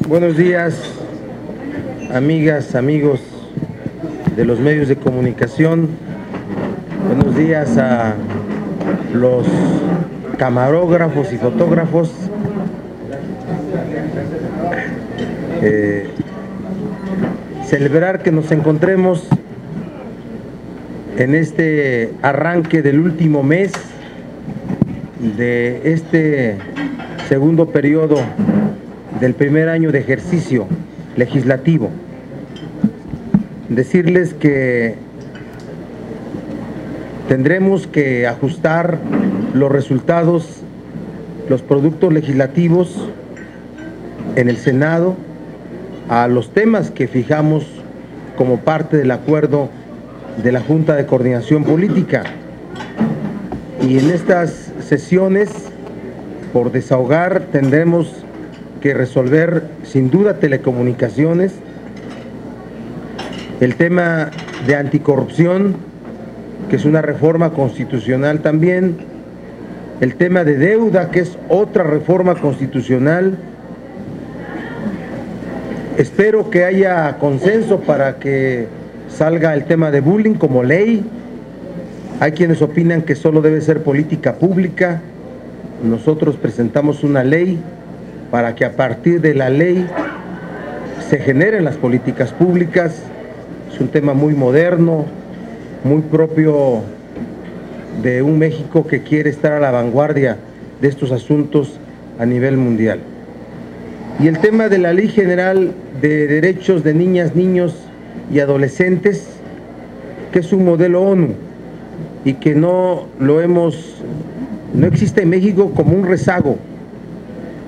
Buenos días, amigas, amigos de los medios de comunicación. Buenos días a los camarógrafos y fotógrafos. Celebrar que nos encontremos en este arranque del último mes de este segundo periodo del primer año de ejercicio legislativo. Decirles que tendremos que ajustar los resultados, los productos legislativos en el Senado a los temas que fijamos como parte del acuerdo de la Junta de Coordinación Política. Y en estas sesiones, por desahogar, tendremos que resolver sin duda telecomunicaciones, el tema de anticorrupción, que es una reforma constitucional también, el tema de deuda, que es otra reforma constitucional. Espero que haya consenso para que salga el tema de bullying como ley. Hay quienes opinan que solo debe ser política pública. Nosotros presentamos una ley para que a partir de la ley se generen las políticas públicas. Es un tema muy moderno, muy propio de un México que quiere estar a la vanguardia de estos asuntos a nivel mundial. Y el tema de la Ley General de Derechos de Niñas, Niños y Adolescentes, que es un modelo ONU y que no existe en México como un rezago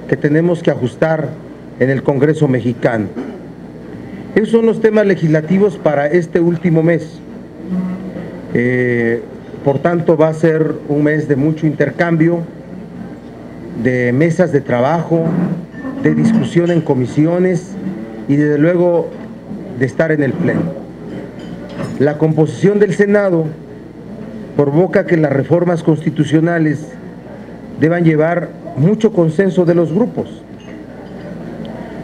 que tenemos que ajustar en el Congreso mexicano. Esos son los temas legislativos para este último mes. Por tanto, va a ser un mes de mucho intercambio, de mesas de trabajo, de discusión en comisiones y desde luego de estar en el Pleno. La composición del Senado provoca que las reformas constitucionales deban llevar mucho consenso de los grupos.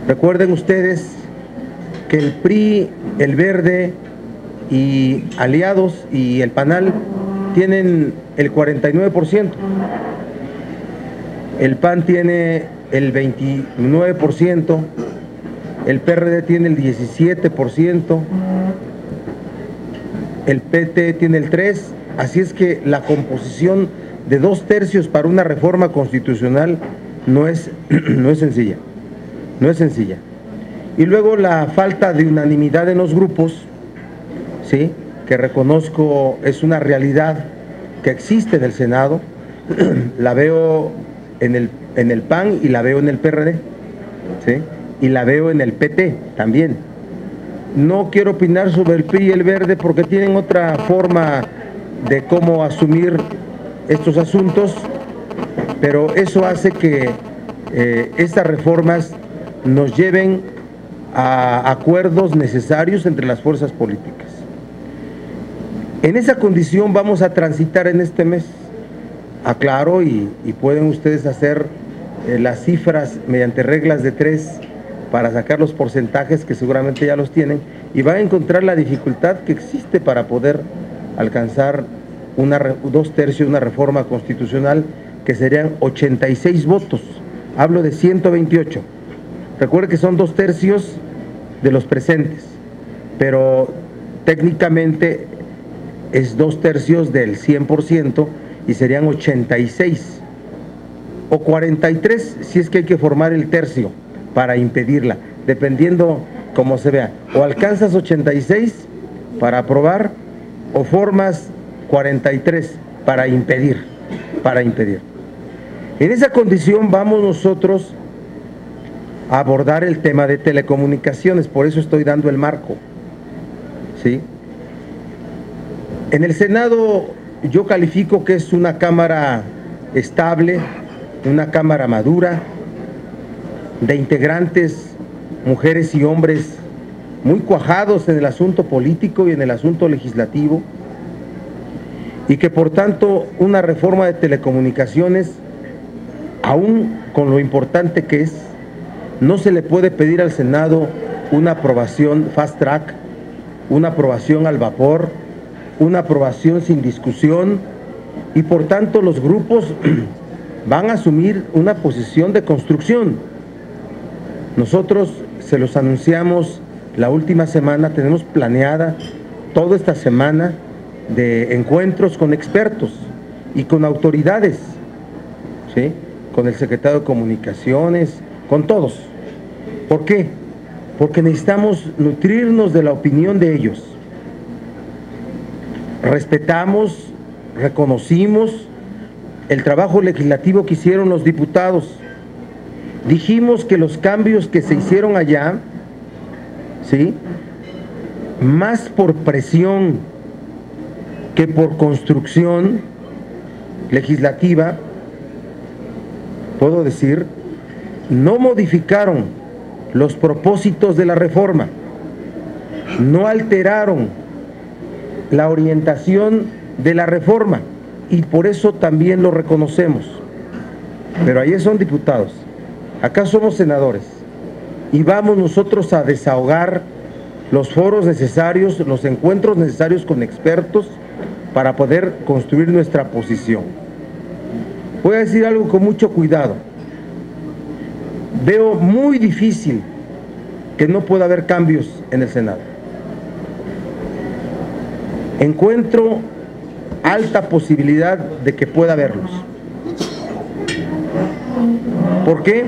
Recuerden ustedes que el PRI, el Verde y aliados y el PANAL tienen el 49%, el PAN tiene el 29%, el PRD tiene el 17%, el PT tiene el 3%, así es que la composición de 2/3 para una reforma constitucional no es sencilla, no es sencilla. Y luego la falta de unanimidad en los grupos, ¿sí?, que reconozco es una realidad que existe en el Senado, la veo en el PAN y la veo en el PRD, ¿sí?, y la veo en el PT también. No quiero opinar sobre el PRI y el Verde porque tienen otra forma de cómo asumir estos asuntos, pero eso hace que estas reformas nos lleven a acuerdos necesarios entre las fuerzas políticas. En esa condición vamos a transitar en este mes. Aclaro y pueden ustedes hacer las cifras mediante reglas de 3 para sacar los porcentajes que seguramente ya los tienen y van a encontrar la dificultad que existe para poder alcanzar 2/3, una reforma constitucional que serían 86 votos. Hablo de 128. Recuerde que son 2/3 de los presentes, pero técnicamente es 2/3 del 100% y serían 86 o 43 si es que hay que formar el tercio para impedirla, dependiendo cómo se vea. O alcanzas 86 para aprobar o formas 43 para impedir. En esa condición vamos nosotros a abordar el tema de telecomunicaciones, por eso estoy dando el marco, ¿sí? En el Senado yo califico que es una Cámara estable, una Cámara madura, de integrantes, mujeres y hombres muy cuajados en el asunto político y en el asunto legislativo, y que por tanto una reforma de telecomunicaciones, aún con lo importante que es, no se le puede pedir al Senado una aprobación fast track, una aprobación al vapor, una aprobación sin discusión, y por tanto los grupos van a asumir una posición de construcción. Nosotros se los anunciamos la última semana, tenemos planeada toda esta semana de encuentros con expertos y con autoridades, ¿sí? Con el secretario de Comunicaciones, con todos. ¿Por qué? Porque necesitamos nutrirnos de la opinión de ellos. Respetamos, reconocimos el trabajo legislativo que hicieron los diputados. Dijimos que los cambios que se hicieron allá, ¿sí?, más por presión que por construcción legislativa, puedo decir, no modificaron los propósitos de la reforma, no alteraron la orientación de la reforma, y por eso también lo reconocemos. Pero ahí son diputados, acá somos senadores, y vamos nosotros a desahogar los foros necesarios, los encuentros necesarios con expertos para poder construir nuestra posición. Voy a decir algo con mucho cuidado. Veo muy difícil que no pueda haber cambios en el Senado. Encuentro alta posibilidad de que pueda haberlos. ¿Por qué?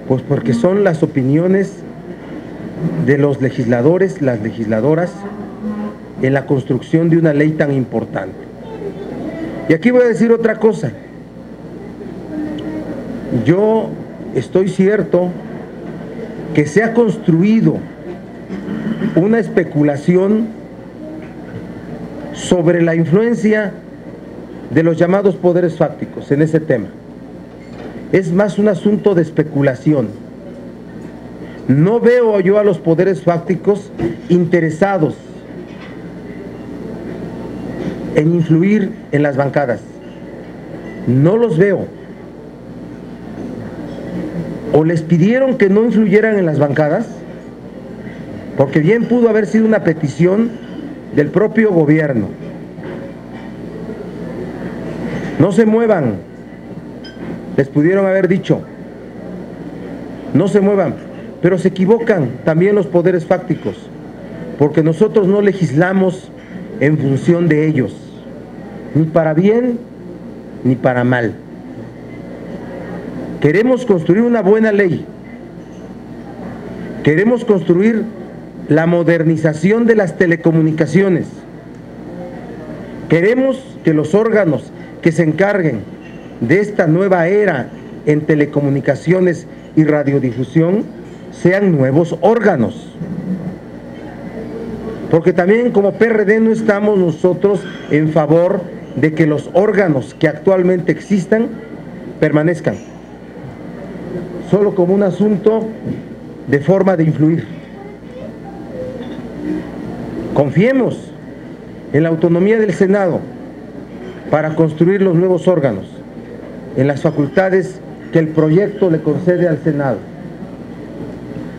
Pues porque son las opiniones de los legisladores, las legisladoras, en la construcción de una ley tan importante. Y aquí voy a decir otra cosa. Yo estoy cierto que se ha construido una especulación sobre la influencia de los llamados poderes fácticos en ese tema. Es más un asunto de especulación. No veo yo a los poderes fácticos interesados en influir en las bancadas. No los veo. O les pidieron que no influyeran en las bancadas, porque bien pudo haber sido una petición del propio gobierno. No se muevan, les pudieron haber dicho, no se muevan, pero se equivocan también los poderes fácticos, porque nosotros no legislamos en función de ellos, ni para bien ni para mal. Queremos construir una buena ley, queremos construir la modernización de las telecomunicaciones, queremos que los órganos que se encarguen de esta nueva era en telecomunicaciones y radiodifusión sean nuevos órganos, porque también como PRD no estamos nosotros en favor de que los órganos que actualmente existan permanezcan, solo como un asunto de forma de influir. Confiemos en la autonomía del Senado para construir los nuevos órganos, en las facultades que el proyecto le concede al Senado.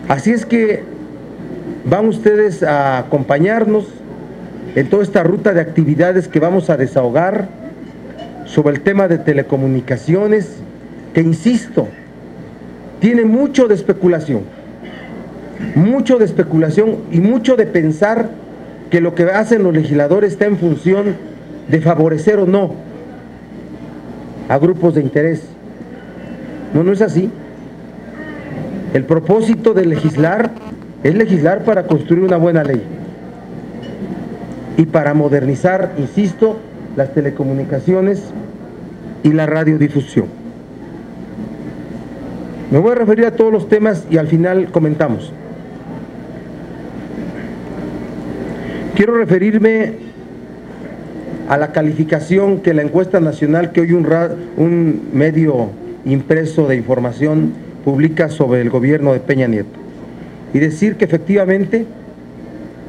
Así es que van ustedes a acompañarnos en toda esta ruta de actividades que vamos a desahogar sobre el tema de telecomunicaciones, que insisto, tiene mucho de especulación y mucho de pensar que lo que hacen los legisladores está en función de favorecer o no a grupos de interés. No, no es así. El propósito de legislar es legislar para construir una buena ley y para modernizar, insisto, las telecomunicaciones y la radiodifusión. Me voy a referir a todos los temas y al final comentamos. Quiero referirme a la calificación que la encuesta nacional que hoy un medio impreso de información publica sobre el gobierno de Peña Nieto, y decir que efectivamente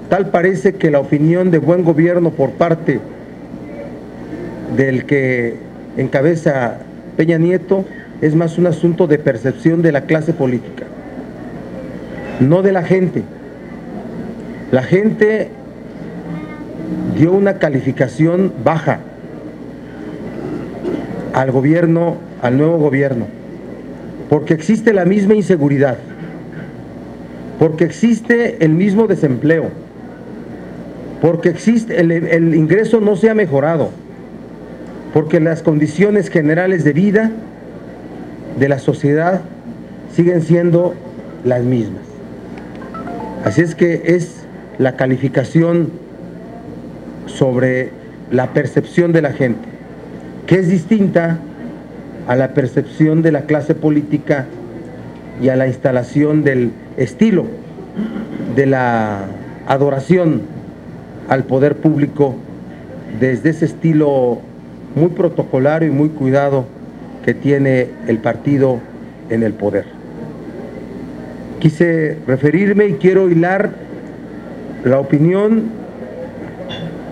tal parece que la opinión de buen gobierno por parte del que encabeza Peña Nieto es más un asunto de percepción de la clase política. no de la gente. La gente dio una calificación baja al gobierno, al nuevo gobierno, porque existe la misma inseguridad, porque existe el mismo desempleo, porque existe el ingreso no se ha mejorado, porque las condiciones generales de vida de la sociedad siguen siendo las mismas. Así es que es la calificación sobre la percepción de la gente, que es distinta a la percepción de la clase política y a la instalación del estilo de la adoración al poder público desde ese estilo muy protocolario y muy cuidado que tiene el partido en el poder. Quise referirme y quiero hilar la opinión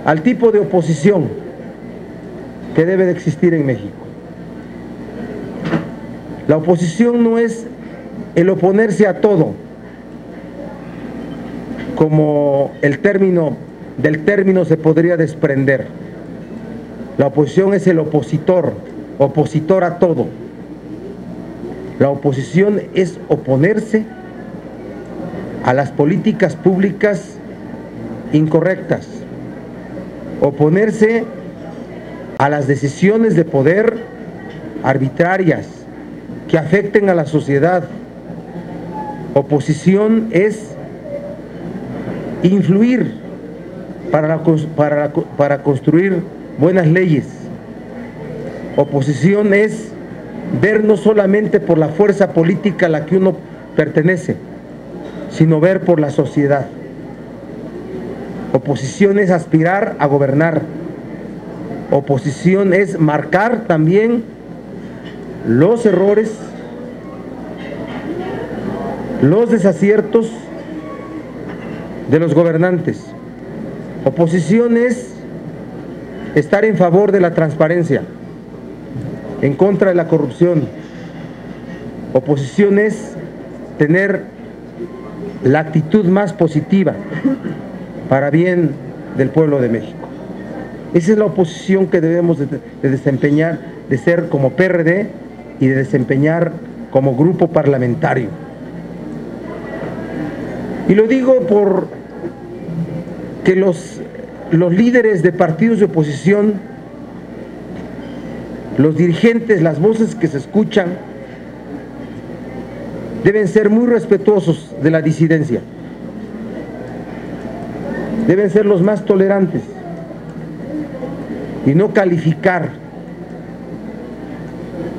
al tipo de oposición que debe de existir en México. La oposición no es el oponerse a todo, como del término se podría desprender. La oposición es el opositor a todo. La oposición es oponerse a las políticas públicas incorrectas, oponerse a las decisiones de poder arbitrarias que afecten a la sociedad. Oposición es influir para construir buenas leyes. Oposición es ver no solamente por la fuerza política a la que uno pertenece, sino ver por la sociedad. Oposición es aspirar a gobernar. Oposición es marcar también los errores, los desaciertos de los gobernantes. Oposición es estar en favor de la transparencia, en contra de la corrupción. Oposición es tener la actitud más positiva para bien del pueblo de México. Esa es la oposición que debemos de desempeñar, de ser como PRD y de desempeñar como grupo parlamentario. Y lo digo por que los líderes de partidos de oposición, los dirigentes, las voces que se escuchan, deben ser muy respetuosos de la disidencia. Deben ser los más tolerantes y no calificar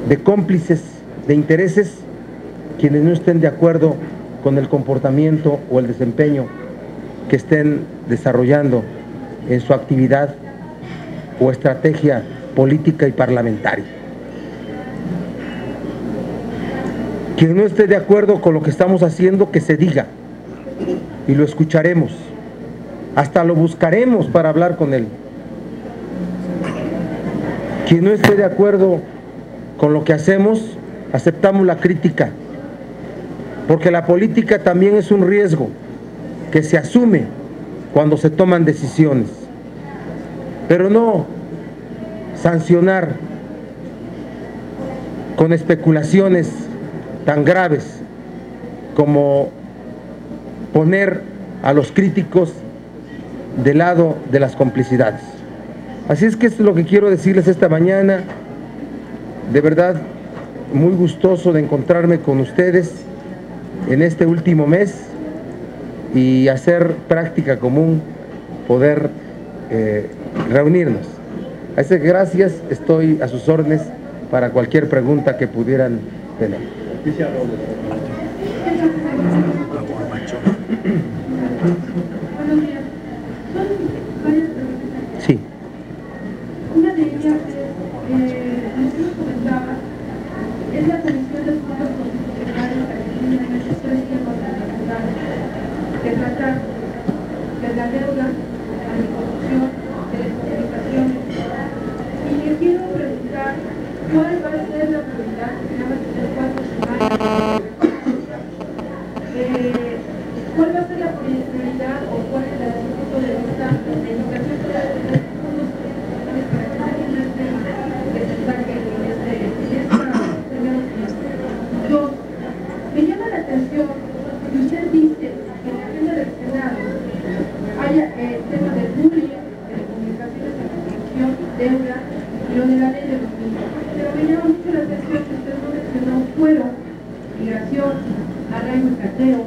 de cómplices de intereses quienes no estén de acuerdo con el comportamiento o el desempeño que estén desarrollando en su actividad o estrategia política y parlamentaria. Quien no esté de acuerdo con lo que estamos haciendo, que se diga, y lo escucharemos, hasta lo buscaremos para hablar con él. Quien no esté de acuerdo con lo que hacemos, aceptamos la crítica, porque la política también es un riesgo que se asume cuando se toman decisiones, pero no sancionar con especulaciones tan graves como poner a los críticos del lado de las complicidades. Así es que esto es lo que quiero decirles esta mañana. De verdad, muy gustoso de encontrarme con ustedes en este último mes y hacer práctica común, poder reunirnos. Así que gracias, estoy a sus órdenes para cualquier pregunta que pudieran tener. Sí. Una de ellas es, comentaba, es la Comisión de Puntos Constitucionales que tiene en estos 3 tiempos de tratar de la deuda, la corrupción, de las comunicaciones. Y le quiero preguntar, ¿cuál va a ser la prioridad que va a tener 4 semanas? la ley de los niños. Pero me llama mucho la atención que usted no mencionó fuero, migración, arraigo y cateo,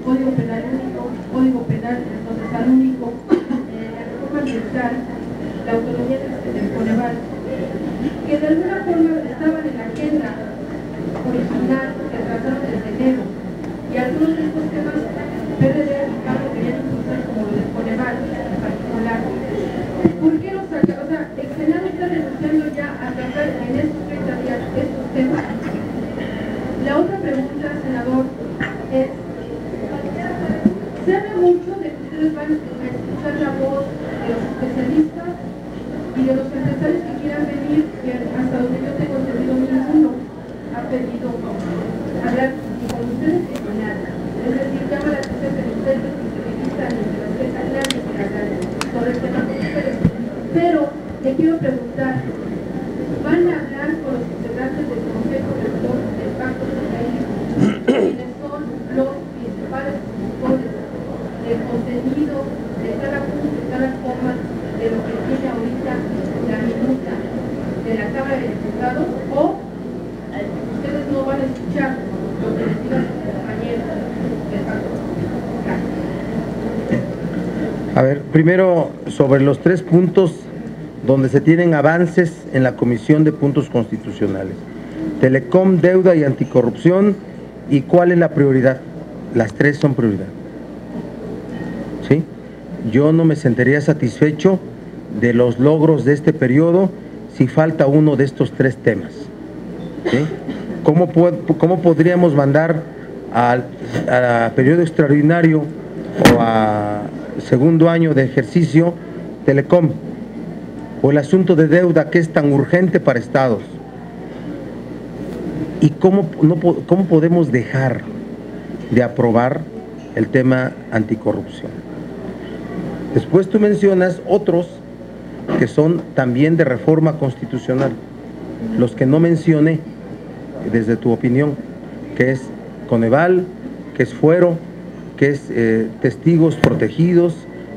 código penal único, código penal procesal único, la reforma ambiental, la autonomía del Coneval, que de alguna forma estaban en la agenda original que trataron desde enero, y algunos de estos temas PRD y Pablo querían impulsar como lo del Coneval en particular. ¿Por qué los saca? O sea, el Senado está renunciando ya a tratar en estos 30 días estos temas. La otra pregunta, senador, es: se habla mucho de que ustedes van a escuchar la voz de los especialistas y de los empresarios que quieran venir, que hasta donde yo tengo entendido ninguno ha pedido hablar ni con ustedes ni con nadie. Es decir, llama la atención que ustedes los especialistas ni de las pesas nadie quiere hablar sobre el tema con ustedes. Pero le quiero preguntar, ¿van a hablar con los integrantes del Consejo Rector del Pacto Socialista, quienes son los principales promotores del contenido de cada punto, de cada coma de lo que tiene ahorita la minuta de la Cámara de Diputados, o ustedes no van a escuchar lo que les digan sus compañeros del pacto? A ver, primero sobre los 3 puntos donde se tienen avances en la Comisión de Puntos Constitucionales: Telecom, deuda y anticorrupción. ¿Y cuál es la prioridad? Las 3 son prioridad. ¿Sí? Yo no me sentiría satisfecho de los logros de este periodo si falta uno de estos 3 temas. ¿Sí? ¿Cómo podríamos mandar a periodo extraordinario o a segundo año de ejercicio Telecom, o el asunto de deuda que es tan urgente para estados? ¿Y cómo podemos dejar de aprobar el tema anticorrupción? Después tú mencionas otros que son también de reforma constitucional, los que no mencioné desde tu opinión, que es Coneval, que es fuero, que es testigos protegidos,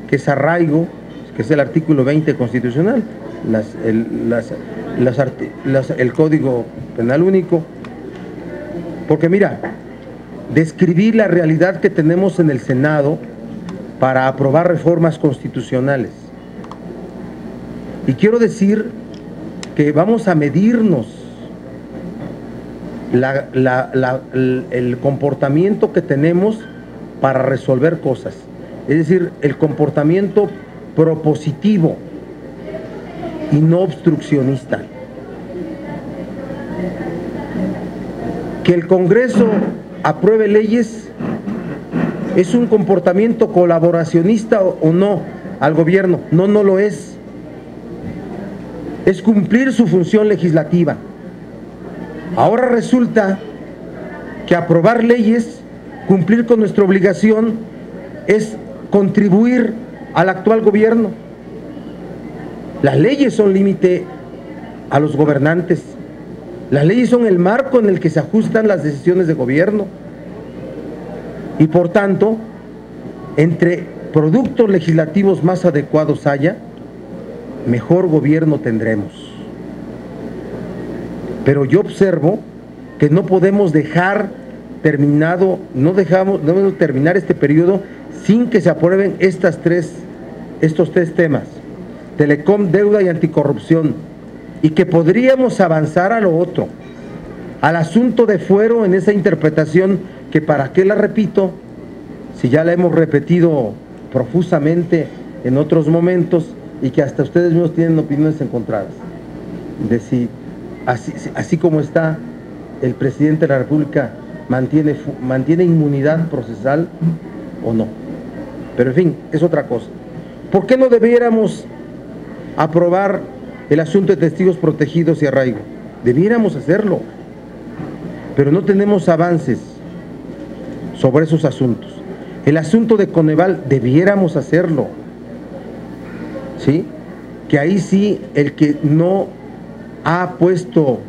que es arraigo, que es el artículo 20 constitucional, el Código Penal Único. Porque mira, describir la realidad que tenemos en el Senado para aprobar reformas constitucionales. Y quiero decir que vamos a medirnos el comportamiento que tenemos para resolver cosas. Es decir, el comportamiento propositivo y no obstruccionista. Que el Congreso apruebe leyes es un comportamiento colaboracionista o no al gobierno. No, no lo es. Es cumplir su función legislativa. Ahora resulta que aprobar leyes, cumplir con nuestra obligación, es contribuir al actual gobierno. Las leyes son límite a los gobernantes. Las leyes son el marco en el que se ajustan las decisiones de gobierno. Y por tanto, entre productos legislativos más adecuados haya, mejor gobierno tendremos. Pero yo observo que no podemos dejar no debemos terminar este periodo sin que se aprueben estos tres temas: Telecom, deuda y anticorrupción, y que podríamos avanzar a lo otro, al asunto de fuero, en esa interpretación que para qué la repito si ya la hemos repetido profusamente en otros momentos y que hasta ustedes mismos tienen opiniones encontradas de si así como está el presidente de la República mantiene inmunidad procesal o no. Pero en fin, es otra cosa. ¿Por qué no debiéramos aprobar el asunto de testigos protegidos y arraigo? Debiéramos hacerlo, pero no tenemos avances sobre esos asuntos. El asunto de Coneval debiéramos hacerlo, ¿sí? Que ahí sí el que no ha puesto,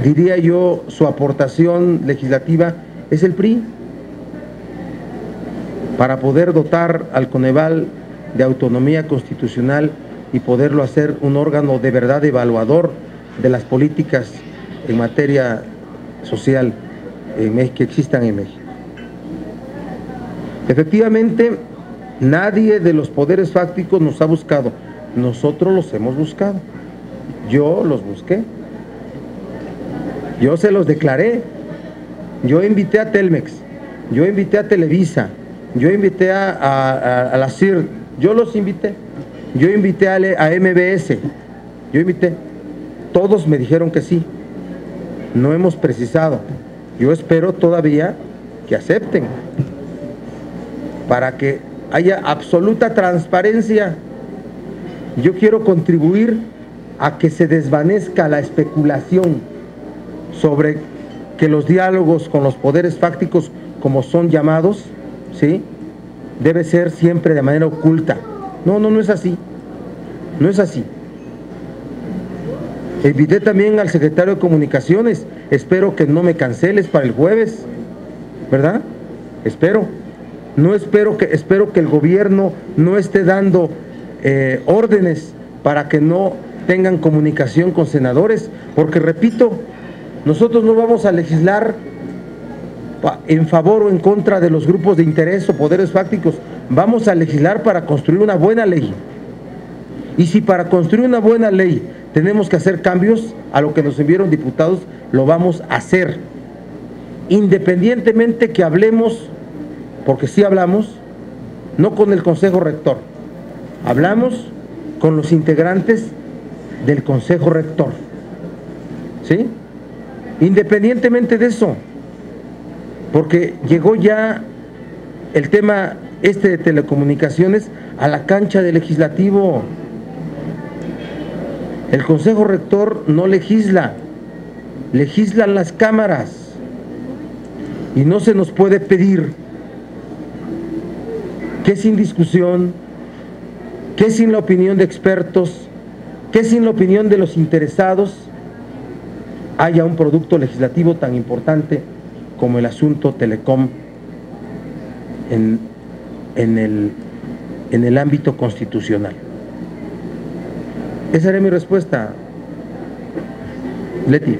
diría yo, su aportación legislativa es el PRI, para poder dotar al Coneval de autonomía constitucional y poderlo hacer un órgano de verdad evaluador de las políticas en materia social que existan en México. Efectivamente, nadie de los poderes fácticos nos ha buscado, nosotros los hemos buscado. Yo los busqué, yo se los declaré, yo invité a Telmex, yo invité a Televisa, yo invité a la CIR, yo los invité, yo invité a MBS, yo invité, todos me dijeron que sí, no hemos precisado, yo espero todavía que acepten, para que haya absoluta transparencia. Yo quiero contribuir a que se desvanezca la especulación sobre que los diálogos con los poderes fácticos, como son llamados, ¿sí?, debe ser siempre de manera oculta. No, no es así. No es así. Invité también al secretario de Comunicaciones. Espero que no me canceles para el jueves, ¿verdad? Espero que el gobierno no esté dando órdenes para que no tengan comunicación con senadores, porque repito, nosotros no vamos a legislar en favor o en contra de los grupos de interés o poderes fácticos, vamos a legislar para construir una buena ley. Y si para construir una buena ley tenemos que hacer cambios a lo que nos enviaron diputados, lo vamos a hacer, independientemente que hablemos, porque sí hablamos, no con el Consejo Rector, hablamos con los integrantes del Consejo Rector, ¿sí? Independientemente de eso, porque llegó ya el tema de telecomunicaciones a la cancha del legislativo. El Consejo Rector no legisla, legislan las cámaras, y no se nos puede pedir que sin discusión, que sin la opinión de expertos, que sin la opinión de los interesados, haya un producto legislativo tan importante como el asunto Telecom en el ámbito constitucional. Esa era mi respuesta, Leti.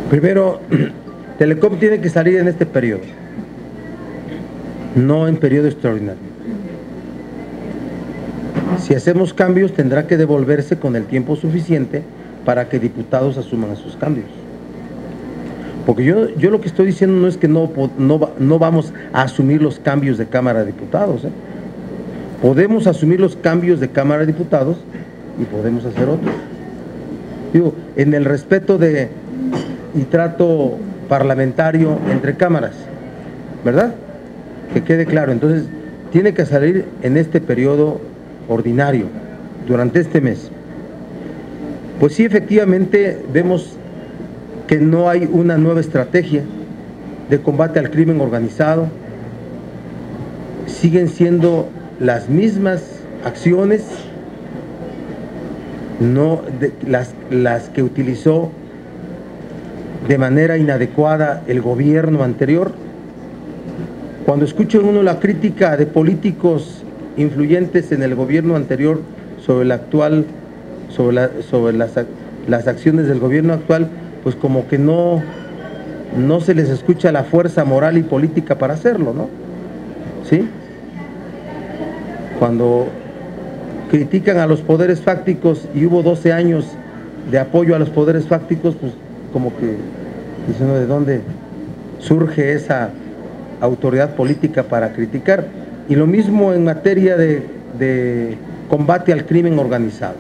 Primero, Telecom tiene que salir en este periodo, no en periodo extraordinario. Si hacemos cambios, tendrá que devolverse con el tiempo suficiente para que diputados asuman esos cambios. Porque yo lo que estoy diciendo no es que no vamos a asumir los cambios de Cámara de Diputados, ¿eh? Podemos asumir los cambios de Cámara de Diputados y podemos hacer otros. Digo, en el respeto y trato parlamentario entre cámaras, ¿verdad? Que quede claro. Entonces, tiene que salir en este periodo ordinario, durante este mes. Pues sí, efectivamente, vemos que no hay una nueva estrategia de combate al crimen organizado. Siguen siendo las mismas acciones, las que utilizó de manera inadecuada el gobierno anterior. Cuando escucha uno la crítica de políticos influyentes en el gobierno anterior sobre las acciones del gobierno actual, pues como que no se les escucha la fuerza moral y política para hacerlo, ¿no? ¿Sí? Cuando critican a los poderes fácticos y hubo 12 años de apoyo a los poderes fácticos, pues como que diciendo de dónde surge esa autoridad política para criticar. Y lo mismo en materia de combate al crimen organizado.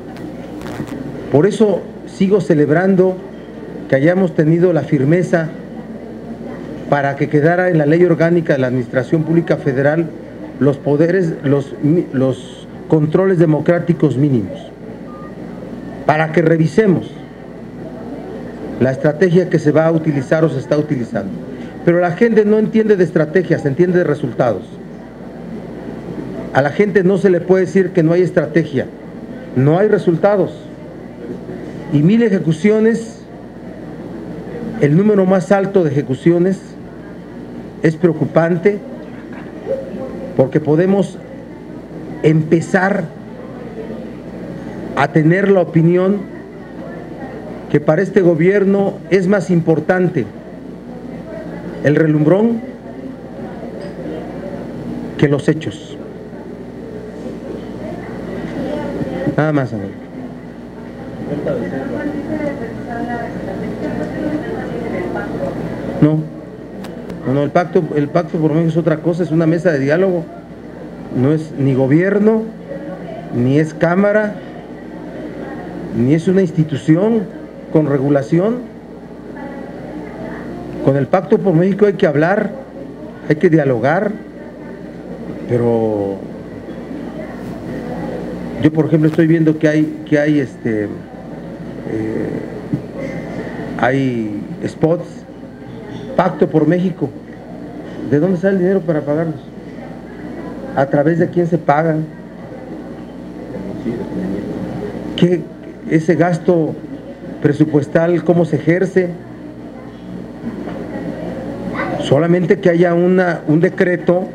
Por eso sigo celebrando que hayamos tenido la firmeza para que quedara en la Ley Orgánica de la Administración Pública Federal los poderes, los controles democráticos mínimos, para que revisemos la estrategia que se va a utilizar o se está utilizando. Pero la gente no entiende de estrategias, entiende de resultados. A la gente no se le puede decir que no hay estrategia, no hay resultados. Y 1000 ejecuciones, el número más alto de ejecuciones, es preocupante porque podemos empezar a tener la opinión que para este gobierno es más importante el relumbrón que los hechos. Nada más, amigo. No, el pacto por México es otra cosa, es una mesa de diálogo, no es ni gobierno, ni es cámara, ni es una institución con regulación. Con el Pacto por México hay que hablar, hay que dialogar, pero yo, por ejemplo, estoy viendo que hay spots, Pacto por México. ¿De dónde sale el dinero para pagarlos? ¿A través de quién se pagan? ¿Qué, ese gasto presupuestal, cómo se ejerce? Solamente que haya un decreto,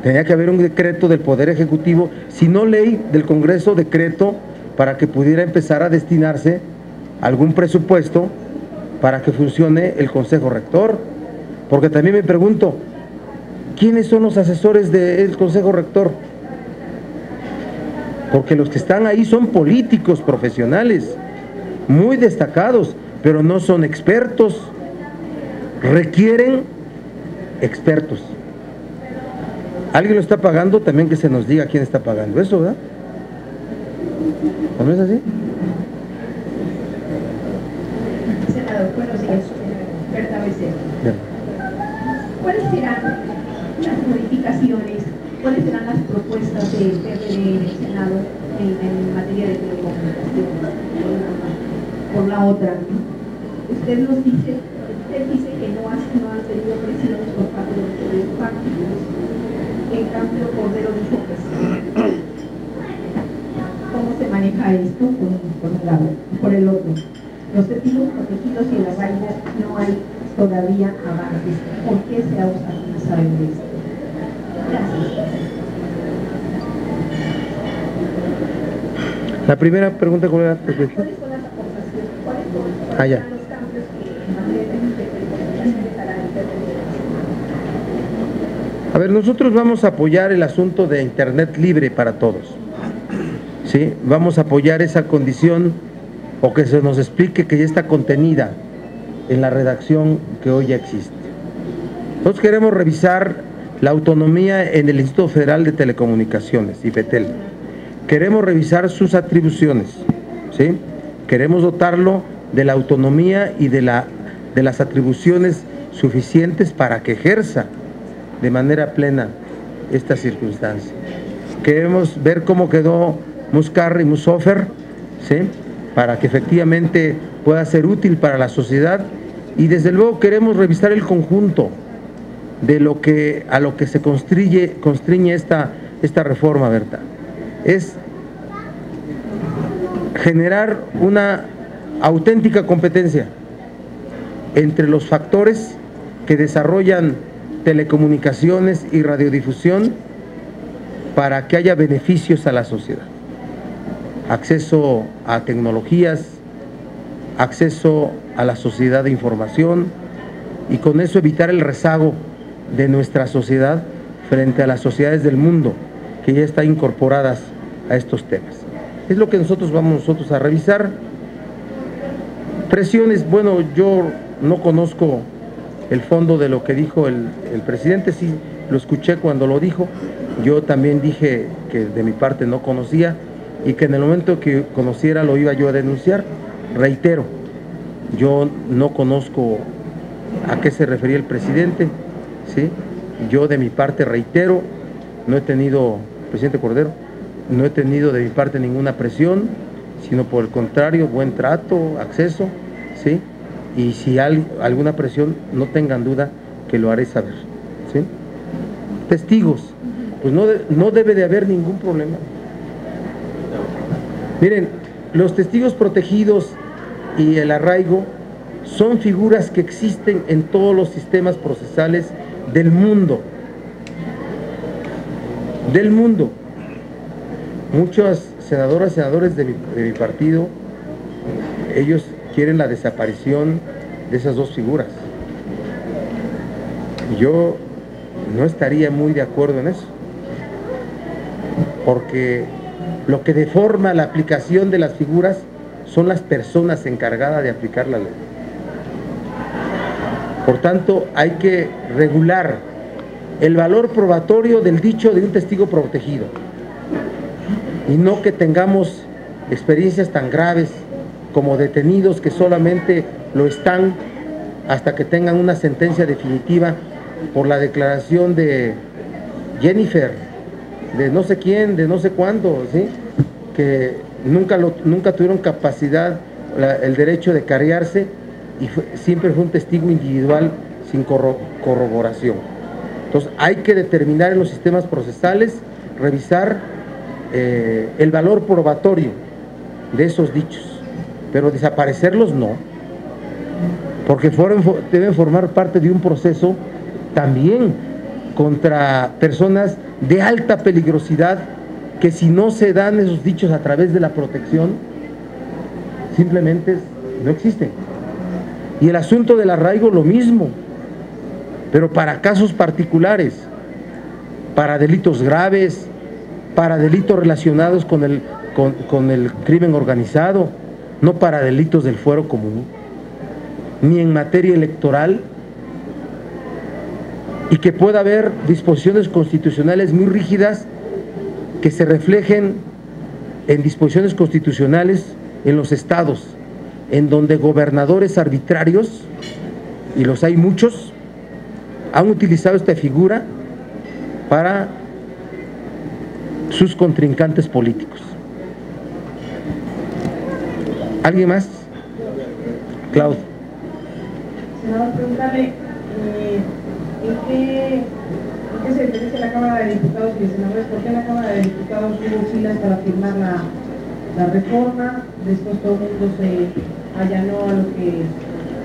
tenía que haber un decreto del Poder Ejecutivo, si no ley del Congreso, decreto, para que pudiera empezar a destinarse algún presupuesto para que funcione el Consejo Rector. Porque también me pregunto, ¿quiénes son los asesores del Consejo Rector? Porque los que están ahí son políticos profesionales, muy destacados, pero no son expertos. Requieren expertos. ¿Alguien lo está pagando? También que se nos diga quién está pagando eso, ¿verdad? ¿O no es así? Senador, buenos días. Berta Becerra. ¿Cuáles serán las modificaciones, cuáles serán las propuestas del PRD en el Senado en materia de telecomunicaciones? Por la otra, usted dice que no han tenido presiones por parte de los poderes fácticos. En cambio, Cordero dijo que sí. ¿Cómo se maneja esto? Por un lado. Por el otro, los testigos protegidos y en la vaina no hay todavía avances. ¿Por qué se ha obstaculizado esto? Gracias. La primera pregunta, ¿cuál era? ¿Cuáles son las aportaciones? ¿Cuáles son ya. los cambios que en materia de telecomunicaciones hará el PRD? A ver, nosotros vamos a apoyar el asunto de Internet libre para todos. ¿Sí? Vamos a apoyar esa condición, o que se nos explique que ya está contenida en la redacción que hoy ya existe. Nosotros queremos revisar la autonomía en el Instituto Federal de Telecomunicaciones, IFETEL. Queremos revisar sus atribuciones, ¿sí? Queremos dotarlo de la autonomía y de las atribuciones suficientes para que ejerza de manera plena esta circunstancia. Queremos ver cómo quedó Muscar y Musofer, ¿sí? Para que efectivamente pueda ser útil para la sociedad, y desde luego queremos revisar el conjunto de a lo que se constriñe esta reforma, Berta. Es generar una auténtica competencia entre los factores que desarrollan telecomunicaciones y radiodifusión para que haya beneficios a la sociedad. Acceso a tecnologías, acceso a la sociedad de información, y con eso evitar el rezago de nuestra sociedad frente a las sociedades del mundo que ya están incorporadas a estos temas. Es lo que vamos a revisar. Presiones, bueno, yo no conozco el fondo de lo que dijo el presidente, sí lo escuché cuando lo dijo. Yo también dije que de mi parte no conocía y que en el momento que conociera lo iba yo a denunciar. Reitero, yo no conozco a qué se refería el presidente, ¿sí? Yo de mi parte reitero, no he tenido, presidente Cordero, no he tenido de mi parte ninguna presión, sino por el contrario, buen trato, acceso, ¿sí? Y si hay alguna presión, no tengan duda que lo haré saber, ¿sí? Testigos, pues no debe de haber ningún problema. Miren, los testigos protegidos y el arraigo son figuras que existen en todos los sistemas procesales del mundo. Del mundo. Muchas senadoras, senadores de mi partido, ellos quieren la desaparición de esas dos figuras. Yo no estaría muy de acuerdo en eso, porque lo que deforma la aplicación de las figuras son las personas encargadas de aplicar la ley. Por tanto, hay que regular el valor probatorio del dicho de un testigo protegido y no que tengamos experiencias tan graves como detenidos que solamente lo están hasta que tengan una sentencia definitiva por la declaración de Jennifer, de no sé quién, de no sé cuándo, ¿sí? Que nunca tuvieron capacidad, el derecho de carrearse y siempre fue un testigo individual sin corroboración. Entonces hay que determinar en los sistemas procesales, revisar el valor probatorio de esos dichos, pero desaparecerlos no, porque deben formar parte de un proceso también contra personas de alta peligrosidad que si no se dan esos dichos a través de la protección, simplemente no existen. Y el asunto del arraigo lo mismo, pero para casos particulares, para delitos graves, para delitos relacionados con el crimen organizado, no para delitos del fuero común, ni en materia electoral, y que pueda haber disposiciones constitucionales muy rígidas que se reflejen en disposiciones constitucionales en los estados, en donde gobernadores arbitrarios, y los hay muchos, han utilizado esta figura para sus contrincantes políticos. ¿Alguien más? Claudio. Senador, preguntarle ¿en qué se diferencia la Cámara de Diputados y de Senadores? ¿Por qué la Cámara de Diputados hubo filas para firmar la reforma? Después todo el mundo se allanó a lo que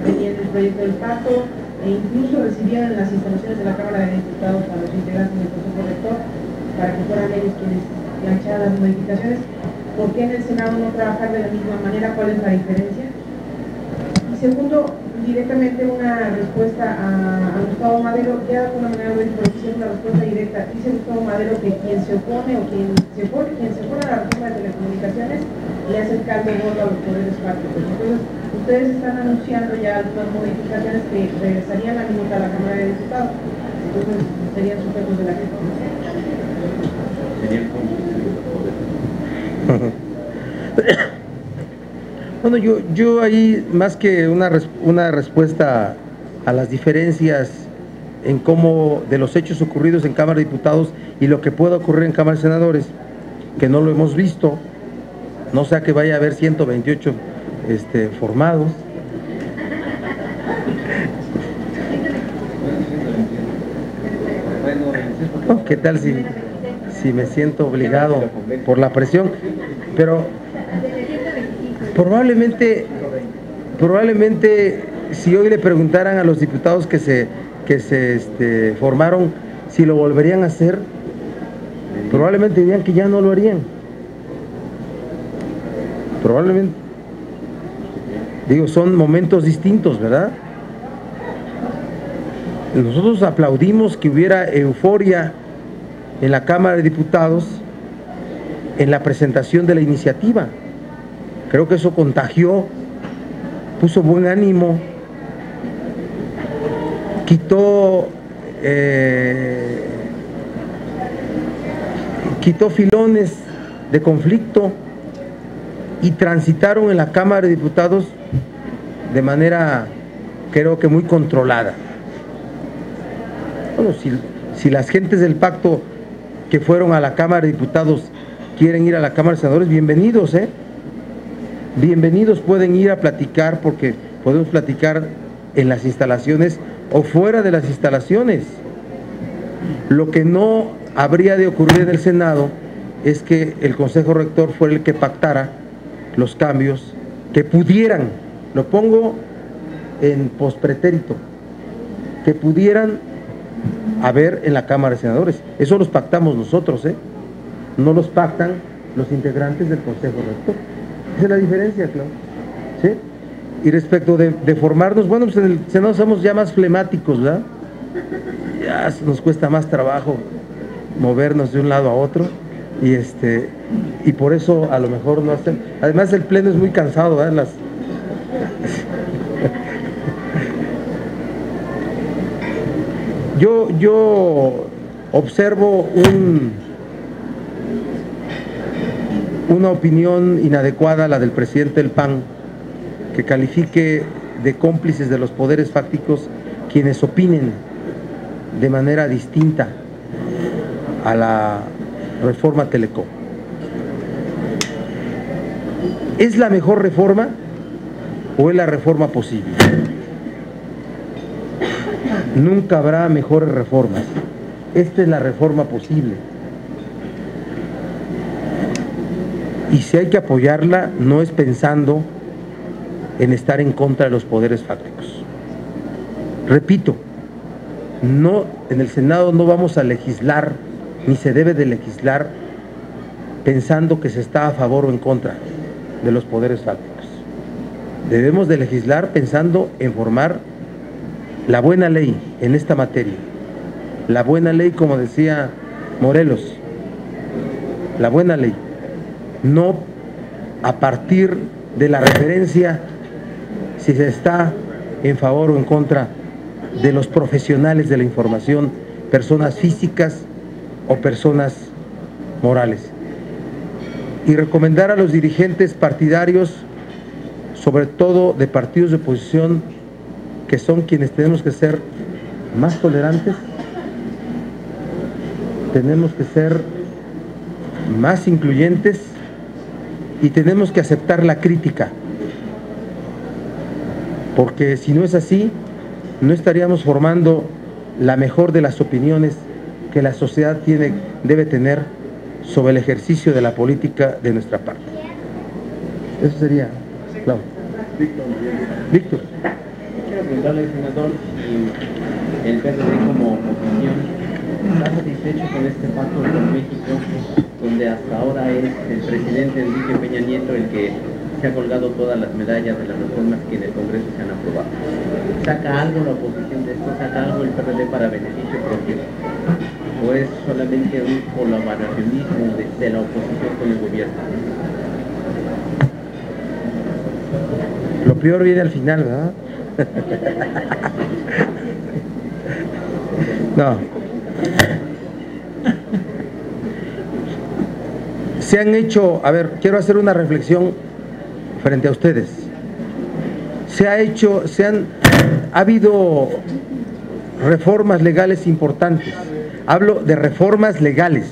venía en el proyecto del pacto e incluso recibieron en las instalaciones de la Cámara de Diputados a los integrantes del Consejo Rector para que fueran ellos quienes plancharan las modificaciones. ¿Por qué en el Senado no trabajar de la misma manera? ¿Cuál es la diferencia? Y segundo, directamente una respuesta a Gustavo Madero, ya de alguna manera lo he dicho, pero una respuesta directa. Dice Gustavo Madero que quien se opone a la reforma de telecomunicaciones le hace el cargo gordo a los poderes fácticos. Entonces, ustedes están anunciando ya algunas modificaciones que regresarían la minuta a la Cámara de Diputados. Entonces, serían sujetos de la gente. Bueno, yo ahí, más que una respuesta a las diferencias en cómo de los hechos ocurridos en Cámara de Diputados y lo que pueda ocurrir en Cámara de Senadores, que no lo hemos visto, no sea que vaya a haber 128 formados. Oh, ¿qué tal si me siento obligado por la presión? Pero probablemente si hoy le preguntaran a los diputados que se formaron si lo volverían a hacer, probablemente dirían que ya no lo harían. Probablemente. Digo, son momentos distintos, ¿verdad? Nosotros aplaudimos que hubiera euforia en la Cámara de Diputados en la presentación de la iniciativa. Creo que eso contagió, puso buen ánimo quitó filones de conflicto y transitaron en la Cámara de Diputados de manera, creo que muy controlada. Bueno, si las gentes del pacto que fueron a la Cámara de Diputados quieren ir a la Cámara de Senadores, bienvenidos, bienvenidos, pueden ir a platicar, porque podemos platicar en las instalaciones o fuera de las instalaciones. Lo que no habría de ocurrir en el Senado es que el Consejo Rector fuera el que pactara los cambios que pudieran, lo pongo en pospretérito, que pudieran haber en la Cámara de Senadores. Eso los pactamos nosotros, no los pactan los integrantes del Consejo Rector. Esa es la diferencia, claro. ¿Sí? Y respecto de formarnos, bueno, pues en el Senado somos ya más flemáticos, ¿verdad? Ya nos cuesta más trabajo movernos de un lado a otro, y por eso a lo mejor no hacen. Además el pleno es muy cansado, ¿verdad? Yo observo una opinión inadecuada, la del presidente del PAN, que califique de cómplices de los poderes fácticos quienes opinen de manera distinta a la reforma Telecom. ¿Es la mejor reforma o es la reforma posible? Nunca habrá mejores reformas. Esta es la reforma posible. Y si hay que apoyarla, no es pensando en estar en contra de los poderes fácticos. Repito, no, en el Senado no vamos a legislar, ni se debe de legislar pensando que se está a favor o en contra de los poderes fácticos. Debemos de legislar pensando en formar la buena ley en esta materia. La buena ley, como decía Morelos, la buena ley, no a partir de la referencia si se está en favor o en contra de los profesionales de la información, personas físicas o personas morales. Y recomendar a los dirigentes partidarios, sobre todo de partidos de oposición, que son quienes tenemos que ser más tolerantes, tenemos que ser más incluyentes y tenemos que aceptar la crítica, porque si no es así, no estaríamos formando la mejor de las opiniones que la sociedad debe tener sobre el ejercicio de la política de nuestra parte. Eso sería, Claudio. Víctor. Quiero preguntarle, senador, si el PRD como oposición está satisfecho con este pacto con México, donde hasta ahora es el presidente Enrique Peña Nieto el que se ha colgado todas las medallas de las reformas que en el Congreso se han aprobado. ¿Saca algo la oposición de esto? ¿Saca algo el PRD para beneficio propio? ¿O es solamente un colaboracionismo de la oposición con el gobierno? Lo peor viene al final, ¿verdad? No. Se han hecho, a ver, quiero hacer una reflexión frente a ustedes. Ha habido reformas legales importantes. Hablo de reformas legales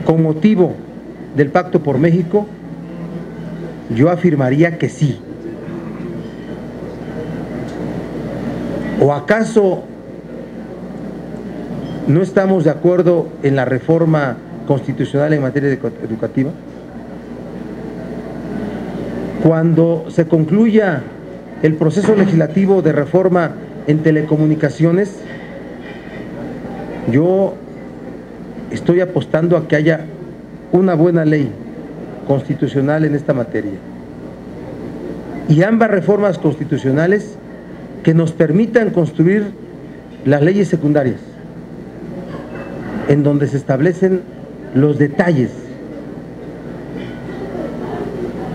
con motivo del Pacto por México. Yo afirmaría que sí. ¿O acaso no estamos de acuerdo en la reforma constitucional en materia educativa? Cuando se concluya el proceso legislativo de reforma en telecomunicaciones, yo estoy apostando a que haya una buena ley constitucional en esta materia. Y ambas reformas constitucionales que nos permitan construir las leyes secundarias, en donde se establecen los detalles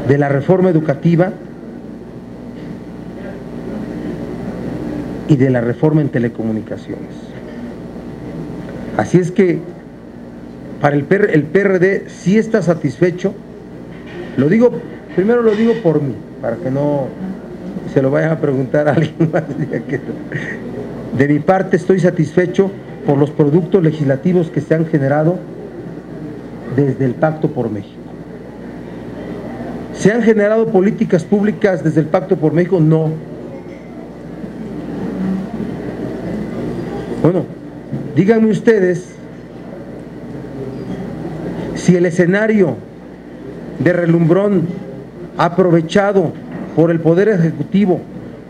de la reforma educativa y de la reforma en telecomunicaciones. Así es que para el PRD sí está satisfecho. Lo digo, primero lo digo por mí, para que no se lo vayan a preguntar a alguien más. De mi parte estoy satisfecho por los productos legislativos que se han generado desde el Pacto por México. ¿Se han generado políticas públicas desde el Pacto por México? No. Bueno, díganme ustedes si el escenario de relumbrón aprovechado por el Poder Ejecutivo,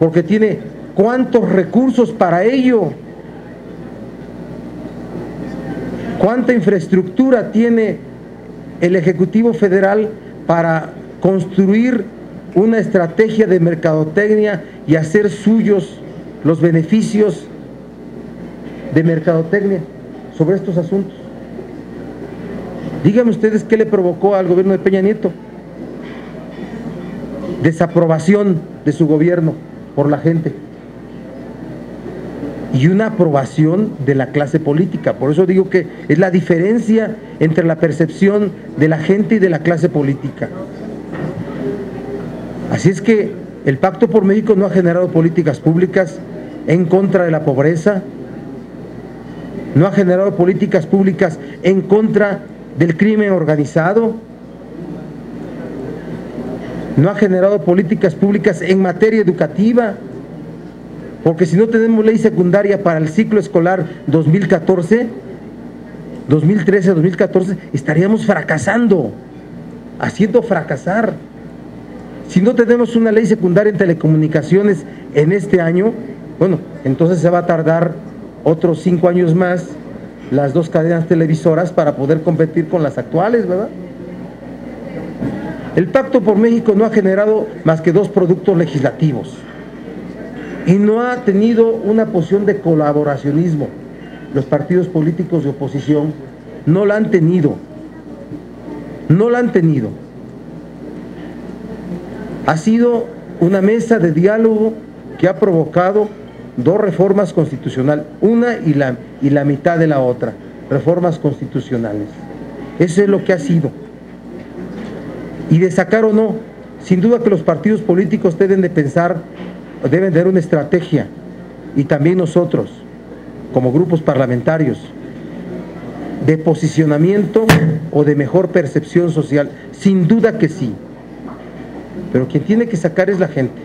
porque tiene cuántos recursos para ello, cuánta infraestructura tiene el Ejecutivo Federal para construir una estrategia de mercadotecnia y hacer suyos los beneficios de mercadotecnia sobre estos asuntos. Díganme ustedes qué le provocó al gobierno de Peña Nieto. Desaprobación de su gobierno por la gente y una aprobación de la clase política. Por eso digo que es la diferencia entre la percepción de la gente y de la clase política. Así es que el Pacto por México no ha generado políticas públicas en contra de la pobreza, no ha generado políticas públicas en contra del crimen organizado, no ha generado políticas públicas en materia educativa, porque si no tenemos ley secundaria para el ciclo escolar 2013-2014, estaríamos fracasando, haciendo fracasar. Si no tenemos una ley secundaria en telecomunicaciones en este año, bueno, entonces se va a tardar otros 5 años más las dos cadenas televisoras para poder competir con las actuales, ¿verdad? El Pacto por México no ha generado más que 2 productos legislativos y no ha tenido una posición de colaboracionismo. Los partidos políticos de oposición no la han tenido, no la han tenido. Ha sido una mesa de diálogo que ha provocado 2 reformas constitucionales, una y la mitad de la otra, reformas constitucionales. Eso es lo que ha sido. Y de sacar o no, sin duda que los partidos políticos deben de pensar, deben de dar una estrategia, y también nosotros, como grupos parlamentarios, de posicionamiento o de mejor percepción social, sin duda que sí. Pero quien tiene que sacar es la gente,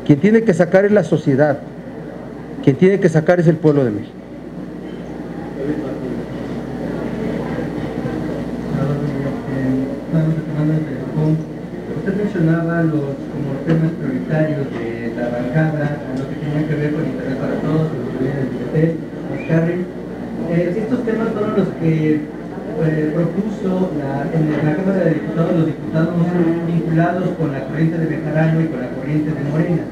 quien tiene que sacar es la sociedad, quien tiene que sacar es el pueblo de México. Usted mencionaba como temas prioritarios de la bancada, lo que tenía que ver con Internet para Todos, los que vienen del IPT, los carry. Estos temas fueron los que propuso en la Cámara de Diputados los diputados vinculados con la corriente de Bejarano y con la corriente de Morena.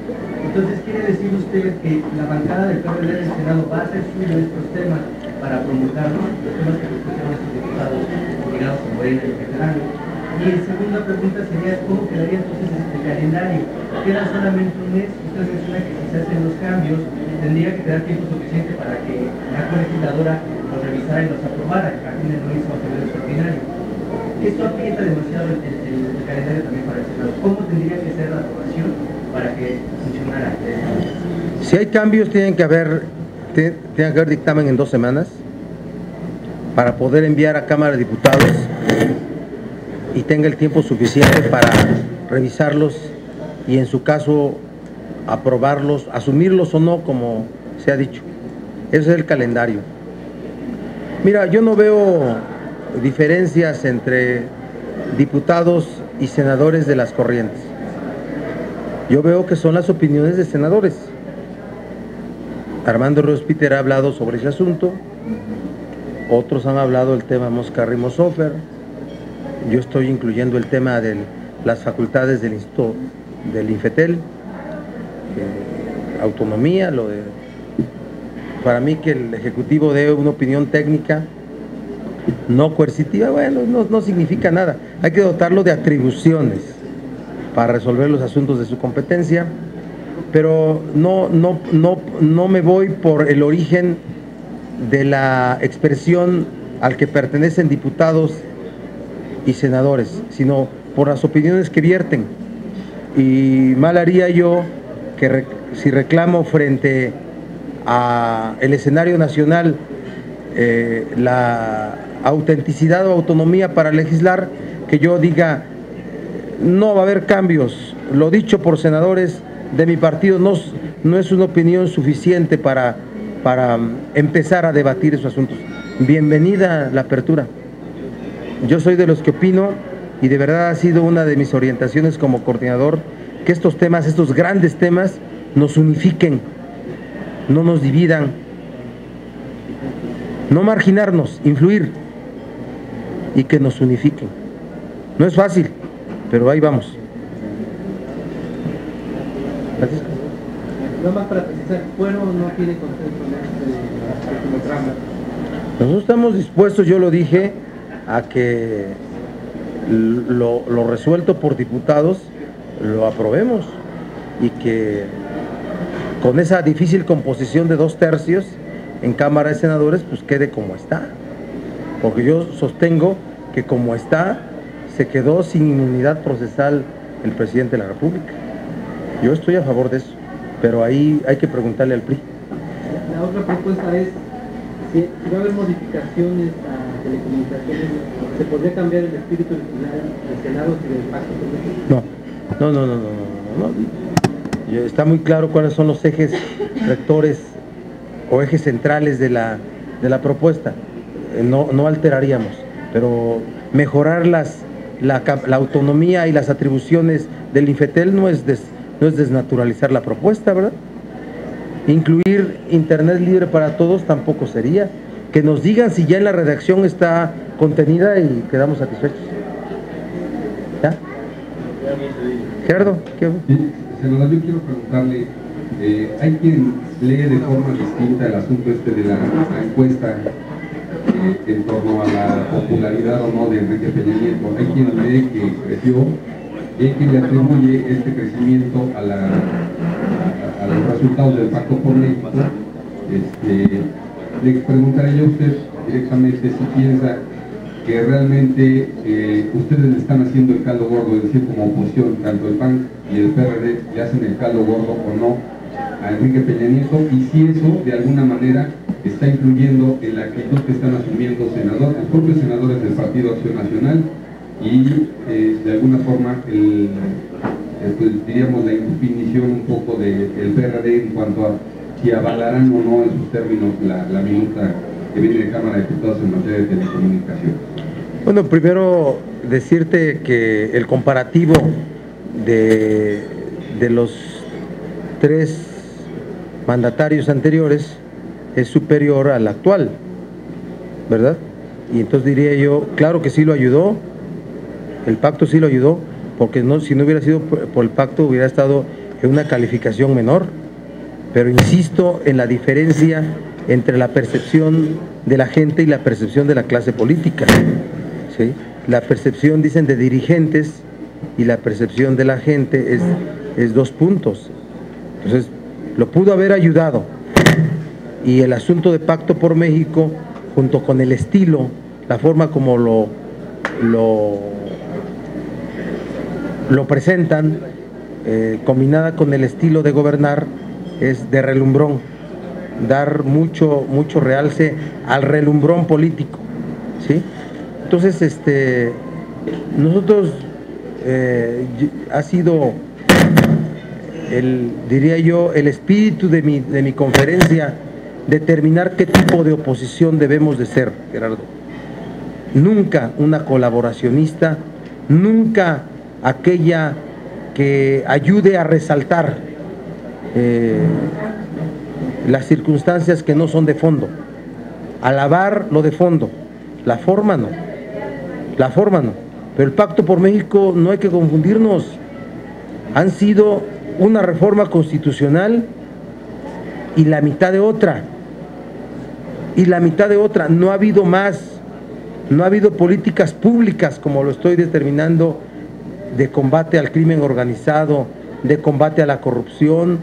Entonces, ¿quiere decir usted que la bancada del PRD del Senado va a hacer suyo estos temas para promulgarlos, los temas que propusieron estos diputados ligados con Morena y Bejarano? Y la segunda pregunta sería, ¿cómo quedaría entonces este calendario? Queda solamente un mes, usted menciona que si se hacen los cambios, tendría que quedar tiempo suficiente para que la colegisladora los revisara y los aprobara, a fines de un periodo extraordinario. Esto aprieta demasiado el calendario también para el Senado. ¿Cómo tendría que ser la aprobación para que funcionara? Si hay cambios, tienen que haber dictamen en 2 semanas para poder enviar a Cámara de Diputados y tenga el tiempo suficiente para revisarlos y en su caso aprobarlos, asumirlos o no, como se ha dicho. Ese es el calendario. Mira, yo no veo diferencias entre diputados y senadores de las corrientes. Yo veo que son las opiniones de senadores. Armando Ríos Peter ha hablado sobre ese asunto, otros han hablado del tema Moscarri-Mosofer. Yo estoy incluyendo el tema de las facultades del Instituto del Infetel, autonomía, para mí que el Ejecutivo dé una opinión técnica, no coercitiva, bueno, no significa nada. Hay que dotarlo de atribuciones para resolver los asuntos de su competencia, pero no me voy por el origen de la expresión al que pertenecen diputados y senadores, sino por las opiniones que vierten. Y mal haría yo que si reclamo frente a el escenario nacional la autenticidad o autonomía para legislar, que yo diga no va a haber cambios. Lo dicho por senadores de mi partido no es una opinión suficiente para empezar a debatir esos asuntos. Bienvenida la apertura. Yo soy de los que opino, y de verdad ha sido una de mis orientaciones como coordinador, que estos temas, estos grandes temas, nos unifiquen, no nos dividan, no marginarnos, influir, y que nos unifiquen. No es fácil, pero ahí vamos. Gracias. Nada más para precisar, ¿Fuero no tiene consenso en este último tramo? Nosotros estamos dispuestos, yo lo dije, a que lo resuelto por diputados lo aprobemos, y que con esa difícil composición de 2/3 en Cámara de Senadores pues quede como está, porque yo sostengo que como está se quedó sin inmunidad procesal el presidente de la República. Yo estoy a favor de eso, pero ahí hay que preguntarle al PRI. La otra propuesta es, si va a haber modificaciones a telecomunicaciones, ¿se podría cambiar el espíritu original del Senado y del Pacto por México? No. Está muy claro cuáles son los ejes rectores o ejes centrales de la propuesta. No alteraríamos, pero mejorar la autonomía y las atribuciones del INFETEL no es desnaturalizar la propuesta, ¿verdad? Incluir Internet libre para todos tampoco sería. Que nos digan si ya en la redacción está contenida y quedamos satisfechos. ¿Ya? Gerardo, ¿qué? Senador, yo quiero preguntarle, hay quien lee de forma distinta el asunto de la encuesta en torno a la popularidad o no de Enrique Peña Nieto. Hay quien lee que creció y hay quien le atribuye este crecimiento a los resultados del Pacto por México. Le preguntaré yo a usted directamente si piensa que realmente ustedes le están haciendo el caldo gordo, es decir, como oposición, tanto el PAN y el PRD le hacen el caldo gordo o no a Enrique Peña Nieto, y si eso de alguna manera está influyendo en la actitud que están asumiendo los propios senadores del Partido Acción Nacional y de alguna forma pues, diríamos la indefinición un poco del PRD en cuanto a si avalarán o no en sus términos la minuta que viene de Cámara de Diputados en materia de telecomunicación. Bueno, primero decirte que el comparativo de los 3 mandatarios anteriores es superior al actual, ¿verdad? Y entonces diría yo, claro que sí lo ayudó, el pacto sí lo ayudó, porque si no hubiera sido por el pacto hubiera estado en una calificación menor, pero insisto en la diferencia entre la percepción de la gente y la percepción de la clase política, ¿sí? La percepción, dicen, de dirigentes y la percepción de la gente es 2 puntos. Entonces, lo pudo haber ayudado, y el asunto de Pacto por México, junto con el estilo, la forma como lo presentan, combinada con el estilo de gobernar, es de relumbrón, dar mucho realce al relumbrón político, ¿sí? Entonces, nosotros ha sido diría yo, el espíritu de mi conferencia, determinar qué tipo de oposición debemos de ser, Gerardo. Nunca una colaboracionista, nunca aquella que ayude a resaltar las circunstancias que no son de fondo, alabar lo de fondo, la forma no, pero el Pacto por México no hay que confundirnos, han sido una reforma constitucional y la mitad de otra, no ha habido más, no ha habido políticas públicas como lo estoy determinando de combate al crimen organizado, de combate a la corrupción,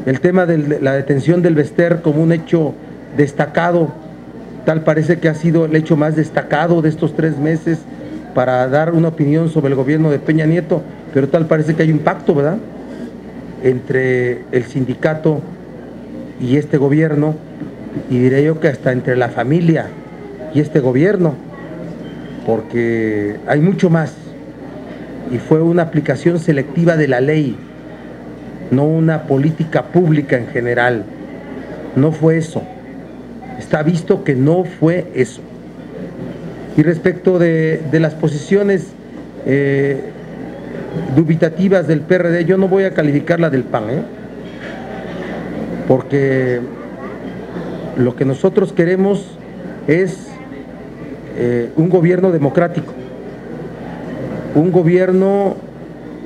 El tema de la detención del Bester como un hecho destacado, tal parece que ha sido el hecho más destacado de estos 3 meses para dar una opinión sobre el gobierno de Peña Nieto, pero tal parece que hay un pacto, ¿verdad?, entre el sindicato y este gobierno, y diré yo que hasta entre la familia y este gobierno, porque hay mucho más, y fue una aplicación selectiva de la ley, no una política pública en general. No fue eso, está visto que no fue eso. Y respecto de las posiciones dubitativas del PRD, yo no voy a calificar la del PAN, porque lo que nosotros queremos es un gobierno democrático, un gobierno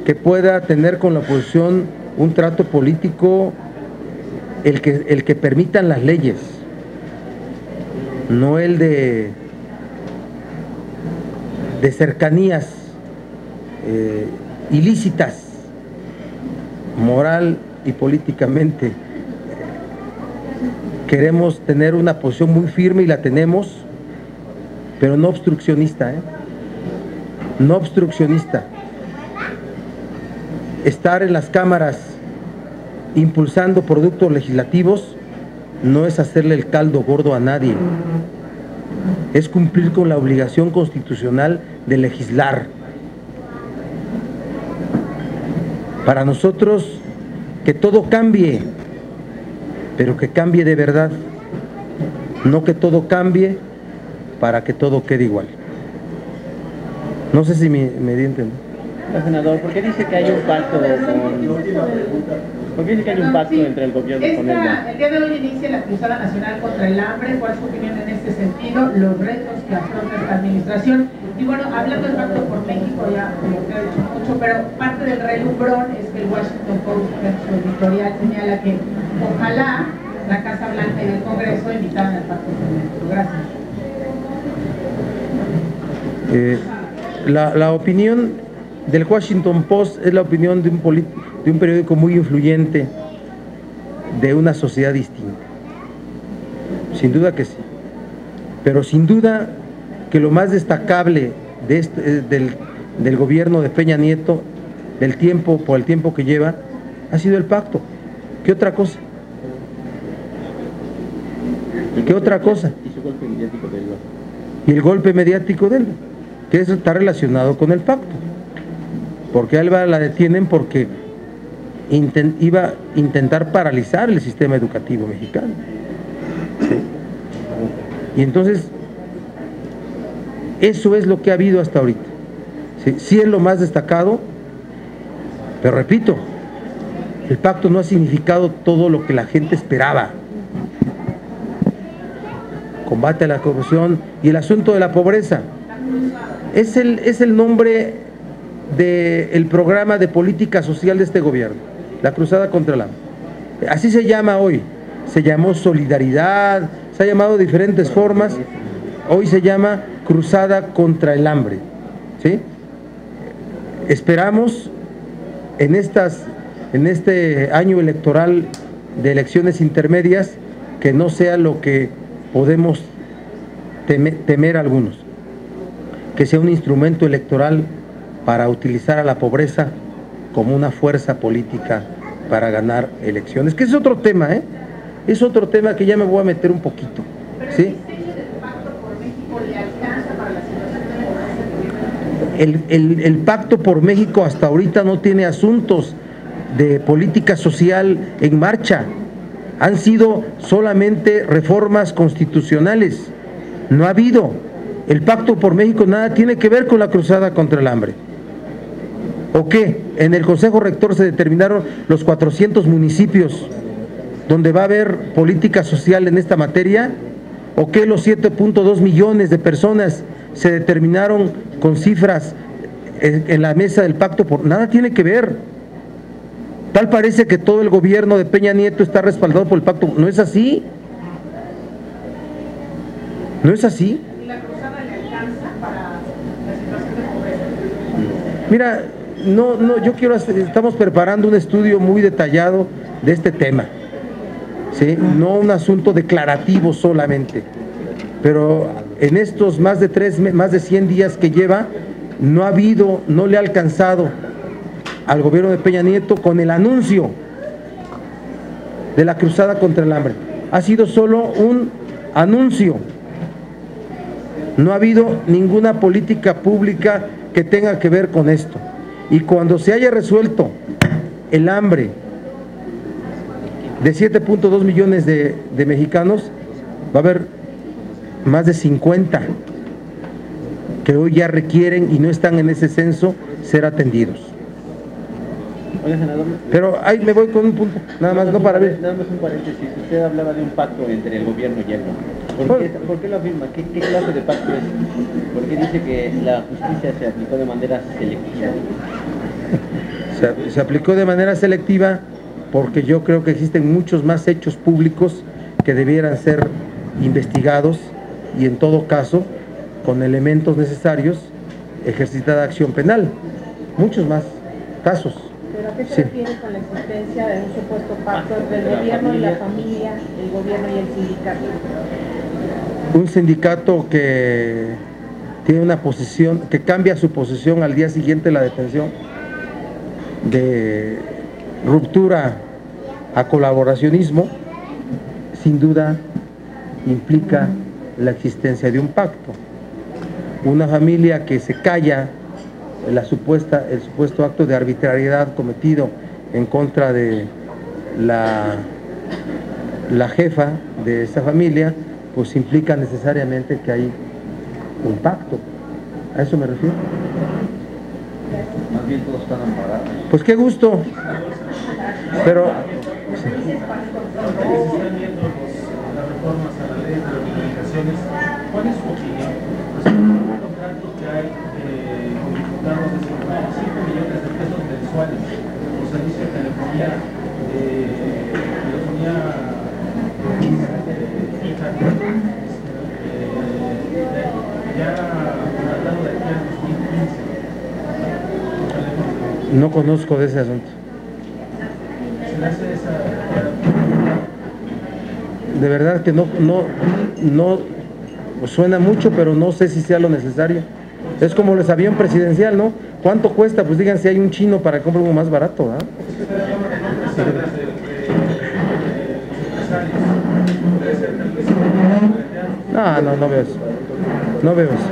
que pueda tener con la oposición un trato político, el que permitan las leyes, no el de cercanías ilícitas, moral y políticamente. Queremos tener una posición muy firme y la tenemos, pero no obstruccionista, no obstruccionista. Estar en las cámaras impulsando productos legislativos no es hacerle el caldo gordo a nadie, es cumplir con la obligación constitucional de legislar. Para nosotros, que todo cambie, pero que cambie de verdad, no que todo cambie para que todo quede igual. No sé si me di a entender. Senador, ¿por qué dice que hay un pacto entre el gobierno con el PAN? El día de hoy inicia la Cruzada Nacional contra el Hambre. ¿Cuál es su opinión en este sentido? Los retos que afronta esta administración. Y bueno, hablando del Pacto por México, ya como usted ha dicho mucho, pero parte del relumbrón es que el Washington Post en su editorial señala que ojalá la Casa Blanca y el Congreso invitaran al Pacto por México. Gracias. La opinión del Washington Post es la opinión de un periódico muy influyente de una sociedad distinta. Sin duda que sí. Pero sin duda que lo más destacable de del gobierno de Peña Nieto, por el tiempo que lleva, ha sido el pacto. ¿Qué otra cosa? ¿Qué otra cosa? Y su golpe mediático de Elba. Y el golpe mediático de Elba, que eso está relacionado con el pacto. Porque a Elba la detienen porque iba a intentar paralizar el sistema educativo mexicano. ¿Sí? Y entonces, eso es lo que ha habido hasta ahorita. Sí es lo más destacado, pero repito, el pacto no ha significado todo lo que la gente esperaba. Combate a la corrupción y el asunto de la pobreza. Es el nombre del programa de política social de este gobierno, la Cruzada contra el Hambre. Así se llama hoy, se llamó Solidaridad, se ha llamado de diferentes formas, hoy se llama Cruzada contra el Hambre, ¿sí? Esperamos en este año electoral de elecciones intermedias que no sea lo que podemos temer algunos, que sea un instrumento electoral para utilizar a la pobreza como una fuerza política para ganar elecciones, que es otro tema, es otro tema que ya me voy a meter un poquito, ¿sí? El Pacto por México hasta ahorita no tiene asuntos de política social en marcha, han sido solamente reformas constitucionales, no ha habido. El Pacto por México nada tiene que ver con la Cruzada contra el Hambre. ¿O qué? En el Consejo Rector se determinaron los 400 municipios donde va a haber política social en esta materia. ¿O qué? Los 7.2 millones de personas se determinaron con cifras en la mesa del pacto por... Nada tiene que ver. Tal parece que todo el gobierno de Peña Nieto está respaldado por el pacto. No es así. No es así. ¿Y la cruzada le alcanza para la situación de pobreza? Mira, yo quiero hacer, estamos preparando un estudio muy detallado de este tema, ¿sí? No un asunto declarativo solamente, pero en estos más de 100 días que lleva, no le ha alcanzado al gobierno de Peña Nieto con el anuncio de la cruzada contra el hambre. Ha sido solo un anuncio. No ha habido ninguna política pública que tenga que ver con esto. Y cuando se haya resuelto el hambre de 7.2 millones de mexicanos, va a haber más de 50 que hoy ya requieren y no están en ese censo ser atendidos. Oiga, senador, Pero ahí me voy con un punto, nada más, no para ver. Nada más un paréntesis. Usted hablaba de un pacto entre el gobierno y el PAN. ¿Por qué lo afirma? ¿Qué clase de pacto es? ¿Por qué dice que la justicia se aplicó de manera selectiva? Se aplicó de manera selectiva porque yo creo que existen muchos más hechos públicos que debieran ser investigados y en todo caso, con elementos necesarios, ejercitada acción penal. Muchos más casos. ¿Pero a qué se Sí. refiere con la existencia de un supuesto pacto entre el gobierno y la familia, el gobierno y el sindicato? Un sindicato que tiene una posición, que cambia su posición al día siguiente de la detención, de ruptura a colaboracionismo, sin duda implica la existencia de un pacto. Una familia que se calla el supuesto acto de arbitrariedad cometido en contra de la jefa de esa familia, pues implica necesariamente que hay un pacto. ¿A eso me refiero? Más bien todos están amparados. Pues qué gusto. Pero Se están viendo las reformas a la ley de telecomunicaciones. ¿Cuál es su opinión respecto a un contrato que hay con diputados de 5 millones de pesos mensuales por servicio de telefonía fija? Ya tratado de aquí al 2015. no conozco de ese asunto. Se le hace esa... De verdad que no pues suena mucho, pero no sé si sea lo necesario. Es como los aviones presidencial, ¿no? ¿Cuánto cuesta? Pues digan si hay un chino para comprar uno más barato, ¿ah? No veo eso. No veo eso.